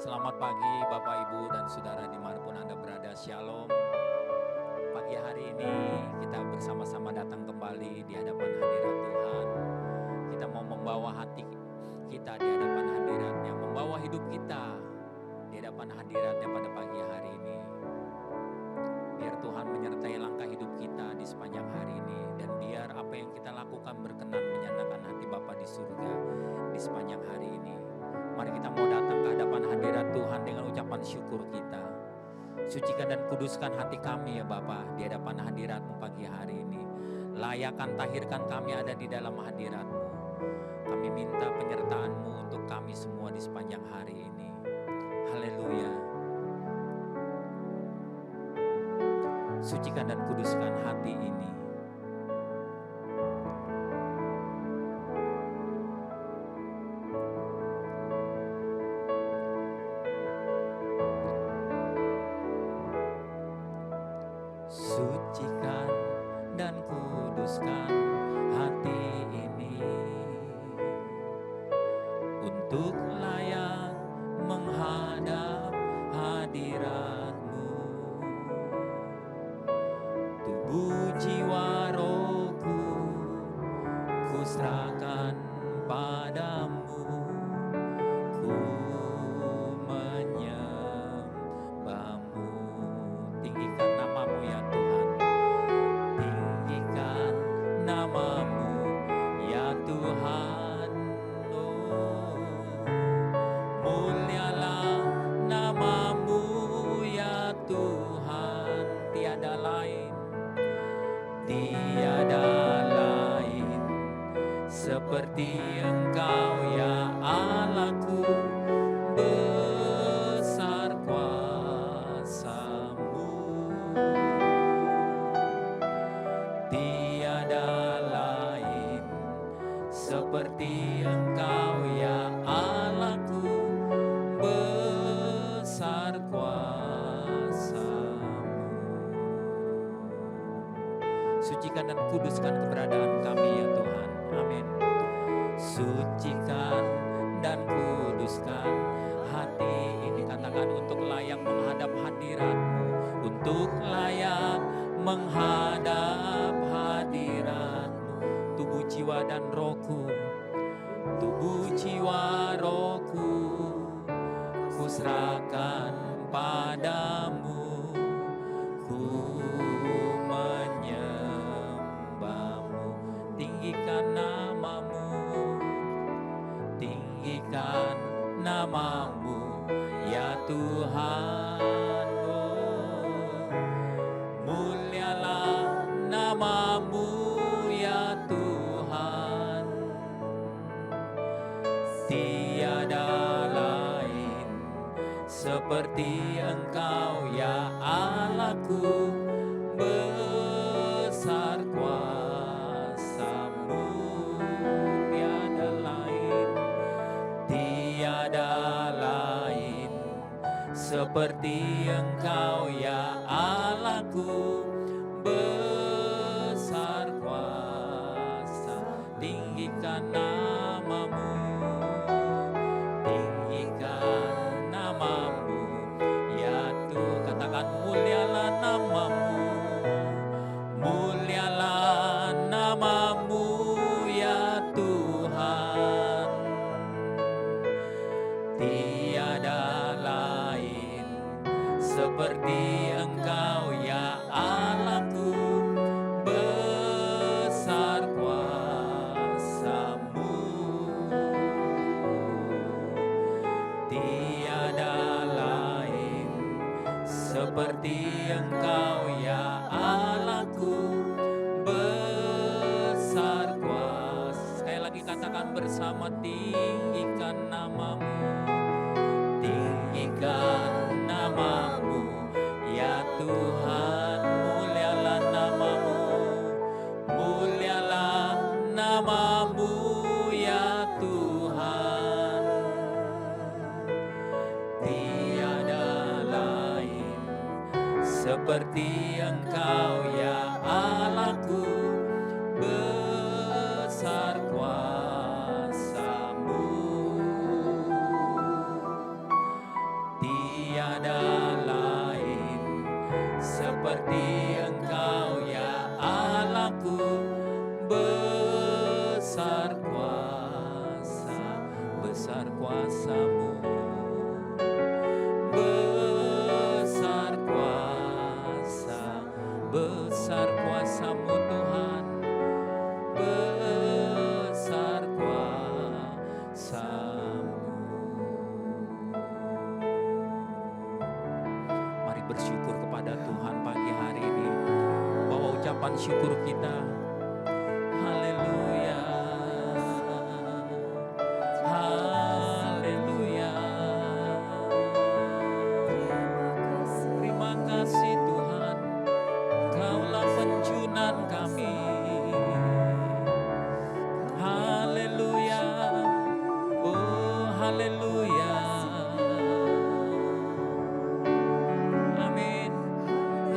Selamat pagi Bapak Ibu dan Saudara dimanapun Anda berada, Shalom. Pagi hari ini kita bersama-sama datang kembali di hadapan hadirat Tuhan. Kita mau membawa hati kita di hadapan hadiratnya, membawa hidup kita di hadapan hadiratnya pada pagi hari ini. Biar Tuhan menyertai langkah hidup kita di sepanjang hari ini, dan biar apa yang kita lakukan berkenan menyenangkan hati Bapa di surga di sepanjang hari ini. Mari kita mau datang ke hadapan hadirat Tuhan dengan ucapan syukur kita. Sucikan dan kuduskan hati kami ya Bapa di hadapan hadirat-Mu pagi hari ini. Layakan, tahirkan kami ada di dalam hadirat-Mu. Kami minta penyertaan-Mu untuk kami semua di sepanjang hari ini. Haleluya. Sucikan dan kuduskan hati ini. Sucikan dan kuduskan hati ini untuk layak menghadap hadirat-Mu. Tubuh jiwa rohku kuserahkan padamu, ku menyembah-Mu. Tinggikan nama-Mu ya Tuhan, tinggikan nama-Mu ya Tuhan. Oh, mulialah nama-Mu ya Tuhan. Tiada lain seperti Engkau ya Allahku. Besar kuasa-Mu, tiada lain seperti Engkau ya Allahku. Besar kuasa-Mu. Sucikan dan kuduskan keberadaan kami ya Tuhan. Amin. Sucikan dan kuduskan hati ini, katakan, untuk layak menghadap hadirat-Mu, untuk layak menghadap hadirat-Mu. Tubuh, jiwa dan rohku, tubuh, jiwa, rohku kuserahkan padamu, ku menyembah-Mu. Tinggikan nama-Mu, tinggikan nama-Mu ya Tuhan. Oh, mulialah nama-Mu ya Tuhan. Tiada lain seperti Engkau ya Allahku. Besar kuasa-Mu, tiada lain, tiada lain seperti Engkau ya Allahku. Besar kuasa, tinggikan nama-Mu, tinggikan nama-Mu ya Tuhan. Katakan, mulialah nama-Mu, mulialah nama-Mu ya Tuhan. Tiada lain seperti Engkau ya Allahku. Besar kuasa-Mu, tiada lain seperti Engkau ya Allahku. Besar kuasa. Sekali lagi katakan bersama, tinggikan nama-Mu, tinggikan nama-Mu ya Tuhan. Mulialah nama-Mu, mulialah nama-Mu ya Tuhan. Tiada lain seperti Engkau ya Allahku. Besar kuasa-Mu, besar kuasa, besar kuasa-Mu. Besar kuasa, besar kuasa-Mu Tuhan. Besar kuasa-Mu. Mari bersyukur kepada Tuhan pagi hari ini. Bawa ucapan syukur kita. Haleluya. Haleluya. Terima kasih Tuhan. Kaulah penjunan kami. Haleluya. Oh haleluya. Amin.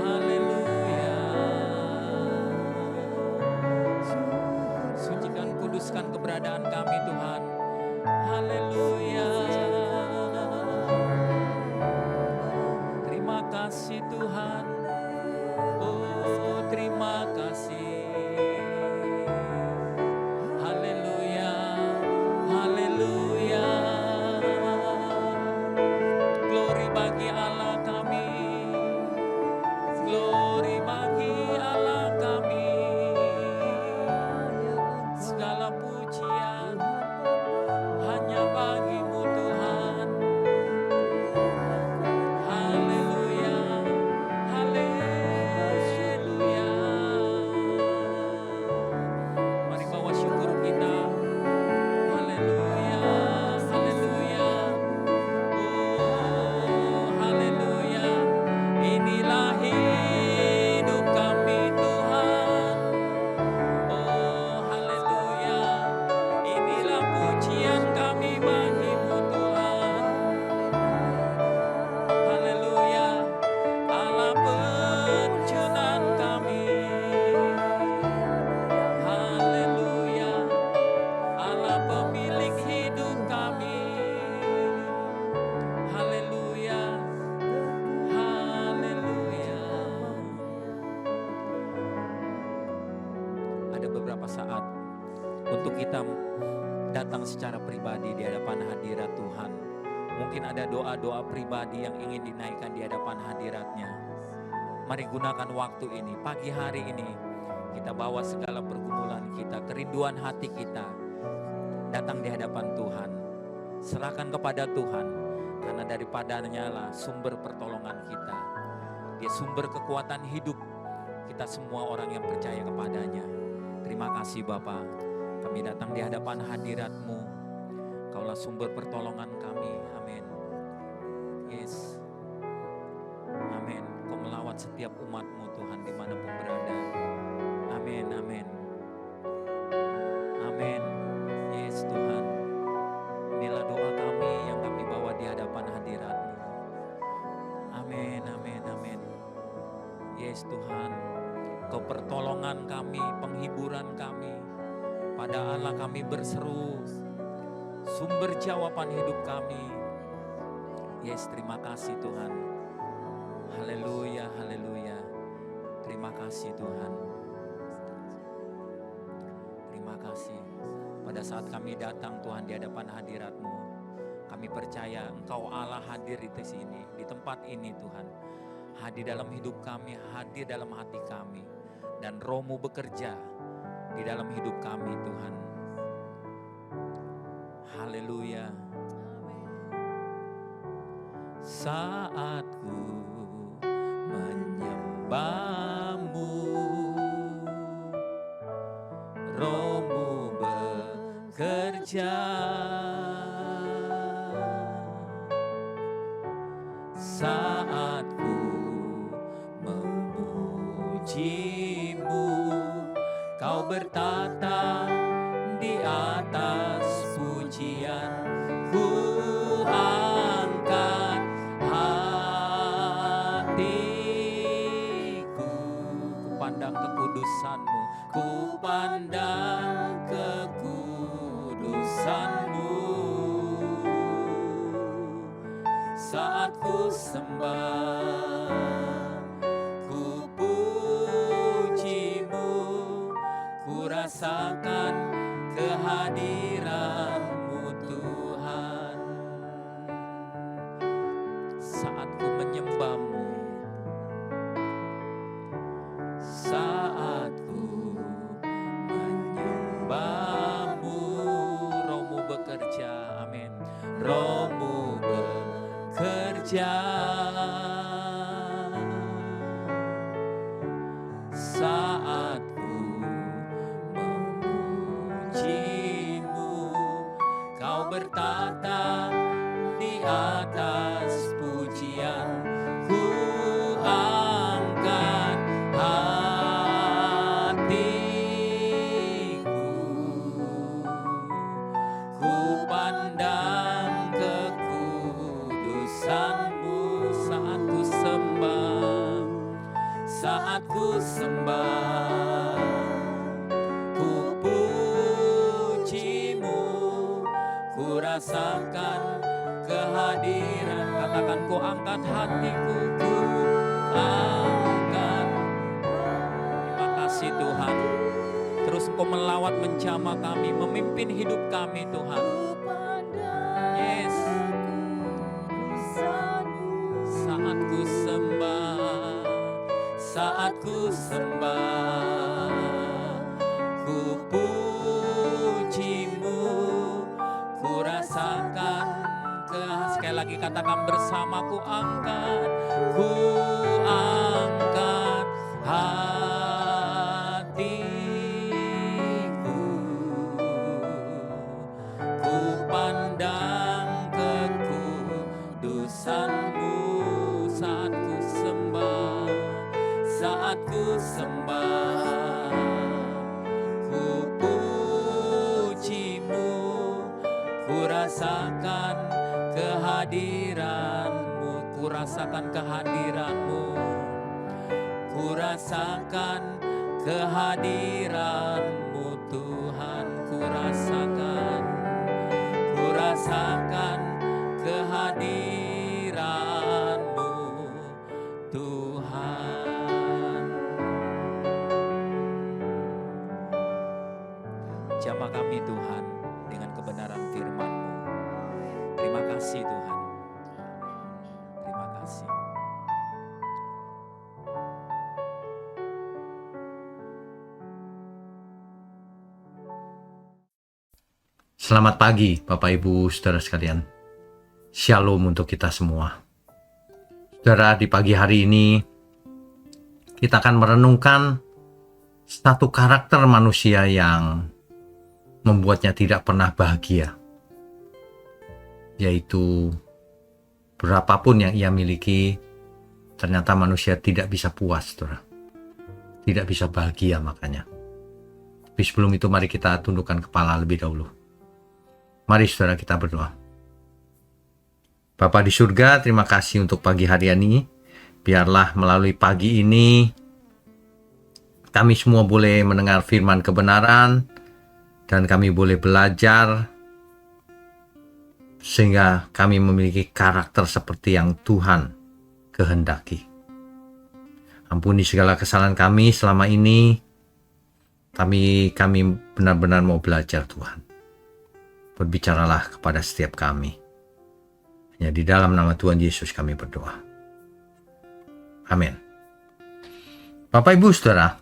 Haleluya. Sucikan, kuduskan keberadaan kami Tuhan. Haleluya. Terima kasih Tuhan. Oh terima kasih. Haleluya. Haleluya. Glory bagi Allah kami. Glory bagi Allah kami. Segala pujian hanya bagi-Mu Tuhan. Haleluya. Haleluya. Mari bawa syukur kita. Haleluya. Haleluya. Oh haleluya. Inilah hidup kami Tuhan. Oh haleluya. Inilah pujian kami bagi-Mu Tuhan. Haleluya. Allah penjunan kami. Haleluya. Allah pemilik hidup kami. Haleluya. Haleluya. Ada beberapa saat untuk kita datang secara pribadi di hadapan hadirat Tuhan. Mungkin ada doa-doa pribadi yang ingin dinaikkan di hadapan hadirat-Nya. Mari gunakan waktu ini, pagi hari ini. Kita bawa segala pergumulan kita, kerinduan hati kita. Datang di hadapan Tuhan. Serahkan kepada Tuhan. Karena daripadanya lah sumber pertolongan kita. Dia sumber kekuatan hidup kita semua orang yang percaya kepadanya. Terima kasih Bapa. Kami datang di hadapan hadirat-Mu. Kaulah sumber pertolongan kami. Amin. Yes. Amin. Kau melawat setiap umat-Mu Tuhan dimanapun berada. Amin. Amin. Amin. Yes Tuhan. Inilah doa kami yang kami bawa di hadapan hadirat-Mu. Amin. Amin. Amin. Yes Tuhan. Kau pertolongan kami, penghiburan kami. Pada Allah kami berseru, sumber jawaban hidup kami. Yes, terima kasih Tuhan. Haleluya, haleluya. Terima kasih Tuhan. Terima kasih. Pada saat kami datang Tuhan di hadapan hadirat-Mu, kami percaya Engkau Allah hadir di sini, di tempat ini Tuhan. Hadir dalam hidup kami, hadir dalam hati kami. Dan Roh-Mu bekerja di dalam hidup kami Tuhan. Haleluya. Saat ku menyembah-Mu, Roh-Mu bekerja. Saat ku memuji-Mu, Kau bertata di atas pujian. Ku angkat hatiku, ku pandang kekudusan-Mu, ku pandang kekudusan-Mu. Saat ku sembah, ku puji-Mu, ku rasakan kehadiran kehadiran-Mu Tuhan. Saat ku menyembah-Mu, saat ku menyembah-Mu, Roh-Mu bekerja, amin. Roh-Mu bekerja. Saat ku memuji-Mu, Kau bertata di atas pujian. Ku angkat hatiku, ku pandang kekudusan-Mu. Saat ku sembah, saat ku sembah, ku puji-Mu, ku rasakan kehadiran. Katakan, ku angkat hatiku, ku angkat. Terima kasih Tuhan. Terus Engkau melawat menjamah kami, memimpin hidup kami Tuhan. Yes. Saat ku sembah, saat ku sembah, ku puji-Mu, ku rasakan sekali lagi katakan bersama, ku angkat hatiku, ku pandang kekudusan-Mu. Saat ku sembah, saat ku sembah, ku puji-Mu, ku rasakan kehadiran-Mu, ku rasakan kehadiran-Mu, ku rasakan kehadiran-Mu Tuhan, ku rasakan kehadiran-Mu Tuhan. Jamah kami Tuhan dengan kebenaran firman-Mu. Terima kasih Tuhan. Terima kasih. Selamat pagi Bapak Ibu Saudara sekalian. Shalom untuk kita semua. Saudara, di pagi hari ini kita akan merenungkan satu karakter manusia yang membuatnya tidak pernah bahagia, yaitu berapapun yang ia miliki, ternyata manusia tidak bisa puas, saudara. Tidak bisa bahagia makanya. Tapi sebelum itu mari kita tundukkan kepala lebih dahulu. Mari saudara kita berdoa. Bapa di surga, terima kasih untuk pagi hari ini. Biarlah melalui pagi ini kami semua boleh mendengar firman kebenaran dan kami boleh belajar sehingga kami memiliki karakter seperti yang Tuhan kehendaki. Ampuni segala kesalahan kami selama ini. Kami benar-benar mau belajar Tuhan. Berbicaralah kepada setiap kami. Hanya di dalam nama Tuhan Yesus kami berdoa. Amin. Bapak Ibu Saudara,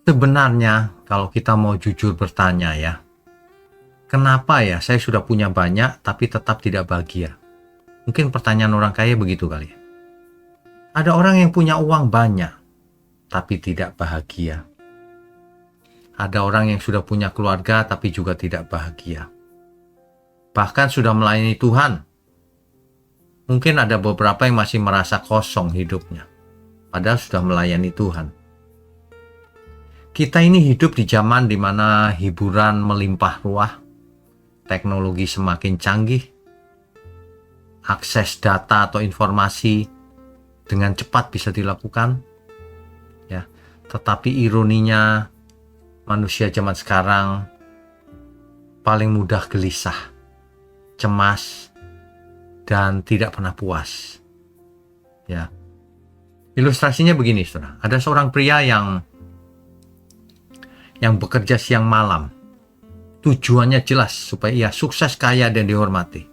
sebenarnya kalau kita mau jujur bertanya ya, kenapa ya saya sudah punya banyak tapi tetap tidak bahagia? Mungkin pertanyaan orang kaya begitu kali ya. Ada orang yang punya uang banyak tapi tidak bahagia. Ada orang yang sudah punya keluarga tapi juga tidak bahagia. Bahkan sudah melayani Tuhan. Mungkin ada beberapa yang masih merasa kosong hidupnya. Padahal sudah melayani Tuhan. Kita ini hidup di zaman di mana hiburan melimpah ruah. Teknologi semakin canggih. Akses data atau informasi dengan cepat bisa dilakukan. Ya, tetapi ironinya manusia zaman sekarang paling mudah gelisah, cemas, dan tidak pernah puas. Ya, ilustrasinya begini, saudara. Ada seorang pria yang bekerja siang malam. Tujuannya jelas supaya ia sukses, kaya, dan dihormati.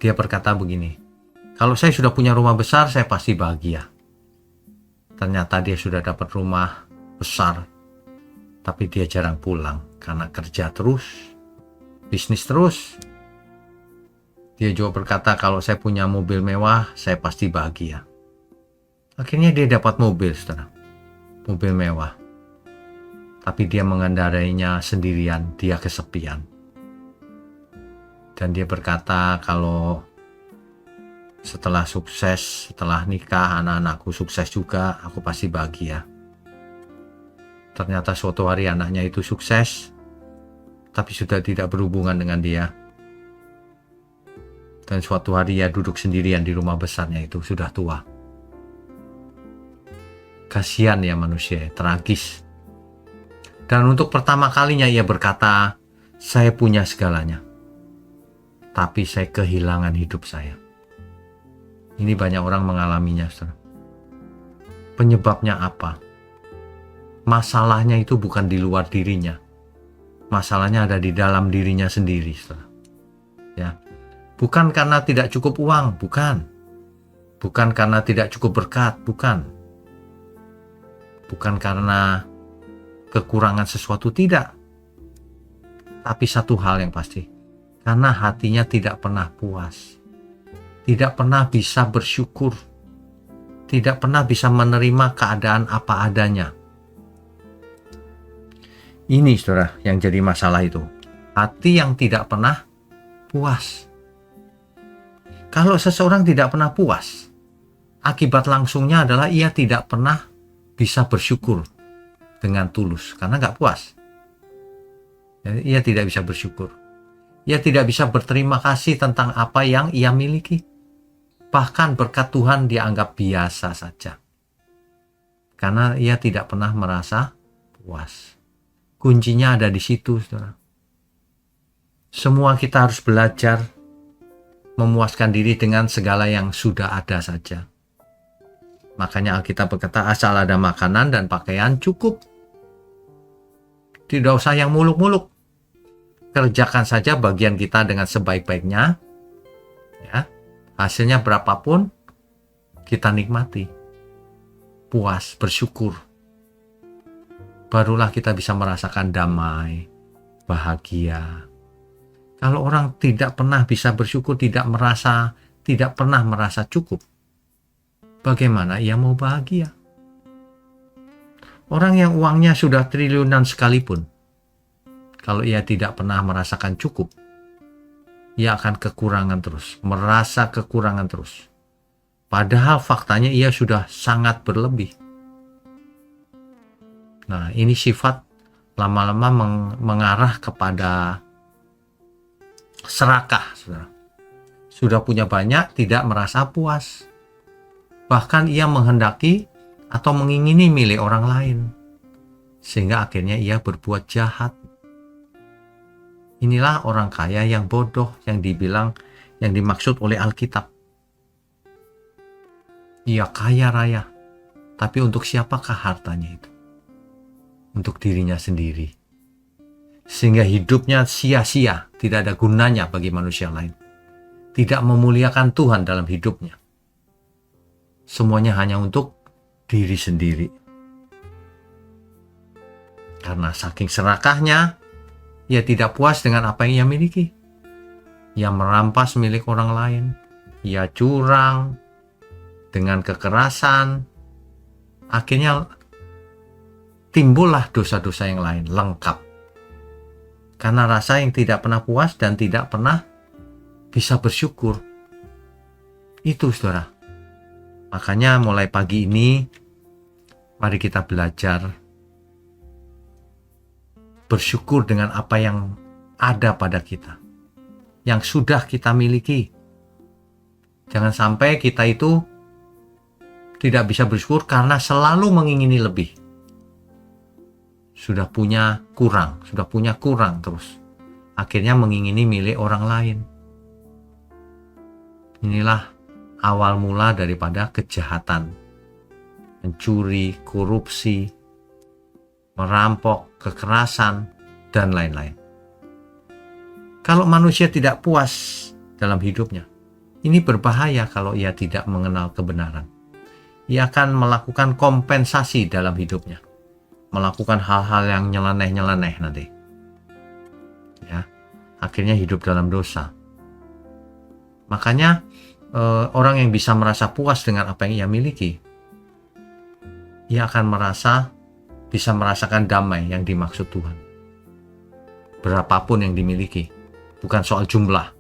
Dia berkata begini, kalau saya sudah punya rumah besar, saya pasti bahagia. Ternyata dia sudah dapat rumah besar, tapi dia jarang pulang karena kerja terus, bisnis terus. Dia juga berkata, kalau saya punya mobil mewah, saya pasti bahagia. Akhirnya dia dapat mobil, saudara. Mobil mewah. Tapi dia mengendarainya sendirian, dia kesepian. Dan dia berkata, kalau setelah sukses, setelah nikah, anak-anakku sukses juga, aku pasti bahagia. Ternyata suatu hari anaknya itu sukses, tapi sudah tidak berhubungan dengan dia. Dan suatu hari ia duduk sendirian di rumah besarnya itu, sudah tua. Kasihan ya manusia, tragis. Dan untuk pertama kalinya ia berkata, saya punya segalanya, tapi saya kehilangan hidup saya. Ini banyak orang mengalaminya, saudara. Penyebabnya apa? Masalahnya itu bukan di luar dirinya. Masalahnya ada di dalam dirinya sendiri, saudara. Ya. Bukan karena tidak cukup uang, bukan. Bukan karena tidak cukup berkat, bukan. Bukan karena kekurangan sesuatu, tidak. Tapi satu hal yang pasti, karena hatinya tidak pernah puas. Tidak pernah bisa bersyukur. Tidak pernah bisa menerima keadaan apa adanya. Ini saudara yang jadi masalah itu. Hati yang tidak pernah puas. Kalau seseorang tidak pernah puas, akibat langsungnya adalah ia tidak pernah bisa bersyukur dengan tulus karena nggak puas. Ia tidak bisa bersyukur. Ia tidak bisa berterima kasih tentang apa yang ia miliki. Bahkan berkat Tuhan dia anggap biasa saja. Karena ia tidak pernah merasa puas. Kuncinya ada di situ, saudara. Semua kita harus belajar memuaskan diri dengan segala yang sudah ada saja. Makanya Alkitab berkata, asal ada makanan dan pakaian cukup. Tidak usah yang muluk-muluk. Kerjakan saja bagian kita dengan sebaik-baiknya. Ya, hasilnya berapapun, kita nikmati. Puas, bersyukur. Barulah kita bisa merasakan damai, bahagia. Kalau orang tidak pernah bisa bersyukur, tidak pernah merasa cukup, bagaimana ia mau bahagia? Orang yang uangnya sudah triliunan sekalipun, kalau ia tidak pernah merasakan cukup, ia akan kekurangan terus, merasa kekurangan terus. Padahal faktanya ia sudah sangat berlebih. Nah, ini sifat lama-lama mengarah kepada serakah, saudara. Sudah punya banyak, tidak merasa puas. Bahkan ia menghendaki atau mengingini milik orang lain. Sehingga akhirnya ia berbuat jahat. Inilah orang kaya yang bodoh, yang dimaksud oleh Alkitab. Ia kaya raya, tapi untuk siapakah hartanya itu? Untuk dirinya sendiri. Sehingga hidupnya sia-sia, tidak ada gunanya bagi manusia lain. Tidak memuliakan Tuhan dalam hidupnya. Semuanya hanya untuk diri sendiri. Karena saking serakahnya, ia tidak puas dengan apa yang ia miliki. Ia merampas milik orang lain. Ia curang dengan kekerasan. Akhirnya timbullah dosa-dosa yang lain, lengkap. Karena rasa yang tidak pernah puas dan tidak pernah bisa bersyukur. Itu, saudara. Makanya mulai pagi ini, mari kita belajar bersyukur dengan apa yang ada pada kita, yang sudah kita miliki. Jangan sampai kita itu tidak bisa bersyukur karena selalu mengingini lebih. Sudah punya kurang terus. Akhirnya mengingini milik orang lain. Inilah awal mula daripada kejahatan, mencuri, korupsi, merampok, kekerasan, dan lain-lain. Kalau manusia tidak puas dalam hidupnya, ini berbahaya kalau ia tidak mengenal kebenaran. Ia akan melakukan kompensasi dalam hidupnya, melakukan hal-hal yang nyeleneh-nyeleneh nanti. Ya, akhirnya hidup dalam dosa. Makanya orang yang bisa merasa puas dengan apa yang ia miliki, ia akan bisa merasakan damai yang dimaksud Tuhan. Berapapun yang dimiliki, bukan soal jumlah.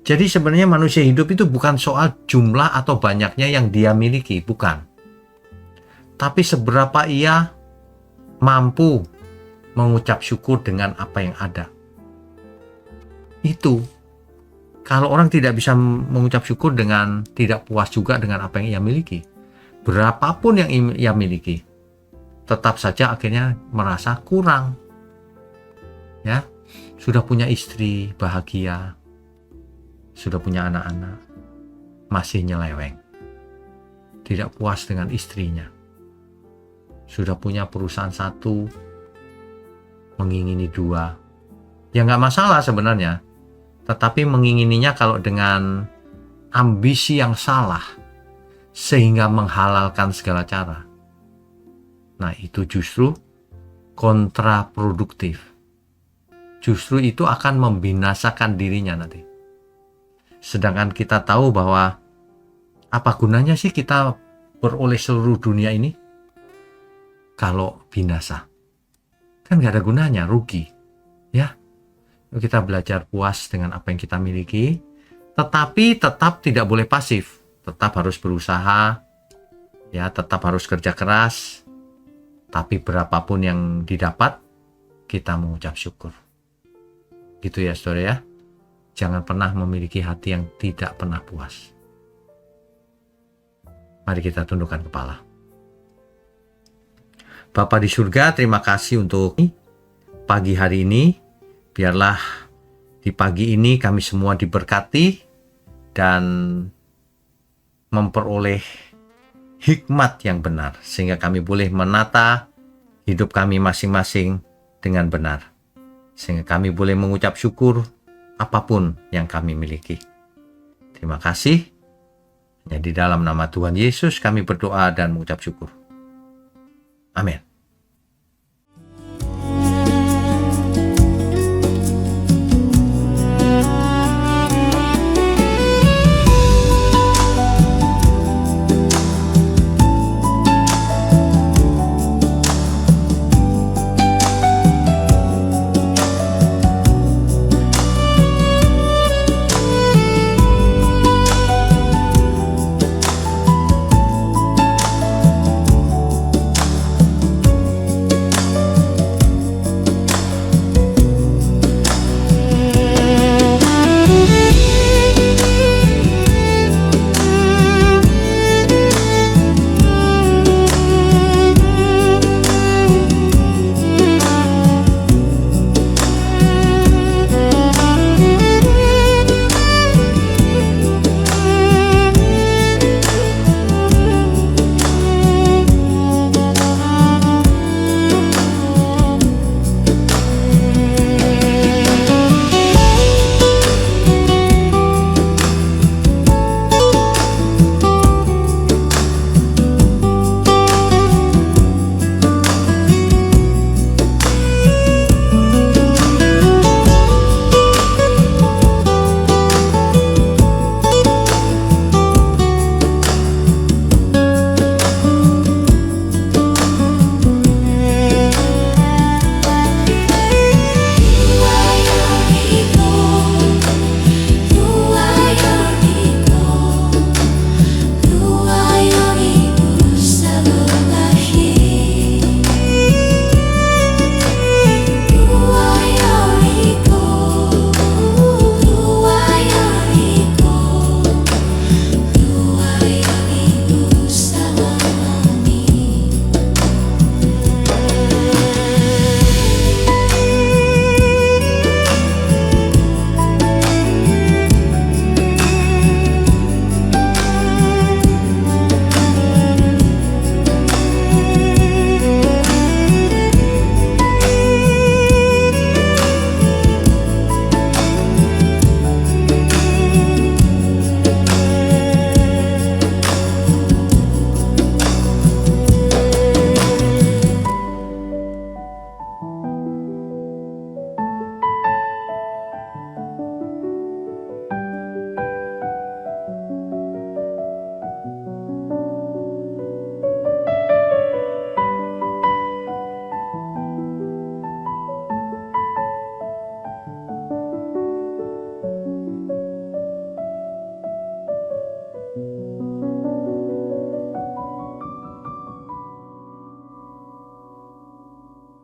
Jadi sebenarnya manusia hidup itu bukan soal jumlah atau banyaknya yang dia miliki, bukan. Tapi seberapa ia mampu mengucap syukur dengan apa yang ada. Itu. Kalau orang tidak bisa mengucap syukur dengan tidak puas juga dengan apa yang ia miliki, berapapun yang ia miliki, tetap saja akhirnya merasa kurang. Ya, sudah punya istri bahagia, sudah punya anak-anak, masih nyeleweng, tidak puas dengan istrinya, sudah punya perusahaan satu, mengingini dua, ya nggak masalah sebenarnya, tetapi mengingininya kalau dengan ambisi yang salah, sehingga menghalalkan segala cara, nah itu justru kontraproduktif. Justru itu akan membinasakan dirinya nanti. Sedangkan kita tahu bahwa apa gunanya sih kita beroleh seluruh dunia ini kalau binasa? Kan gak ada gunanya, rugi. Ya, kita belajar puas dengan apa yang kita miliki, tetapi tetap tidak boleh pasif. Tetap harus berusaha, ya, tetap harus kerja keras. Tapi berapapun yang didapat, kita mengucap syukur. Gitu ya saudara ya. Jangan pernah memiliki hati yang tidak pernah puas. Mari kita tundukkan kepala. Bapa di surga, terima kasih untuk pagi hari ini. Biarlah di pagi ini kami semua diberkati dan memperoleh hikmat yang benar, sehingga kami boleh menata hidup kami masing-masing dengan benar, sehingga kami boleh mengucap syukur apapun yang kami miliki. Terima kasih. Hanya di dalam nama Tuhan Yesus kami berdoa dan mengucap syukur. Amin.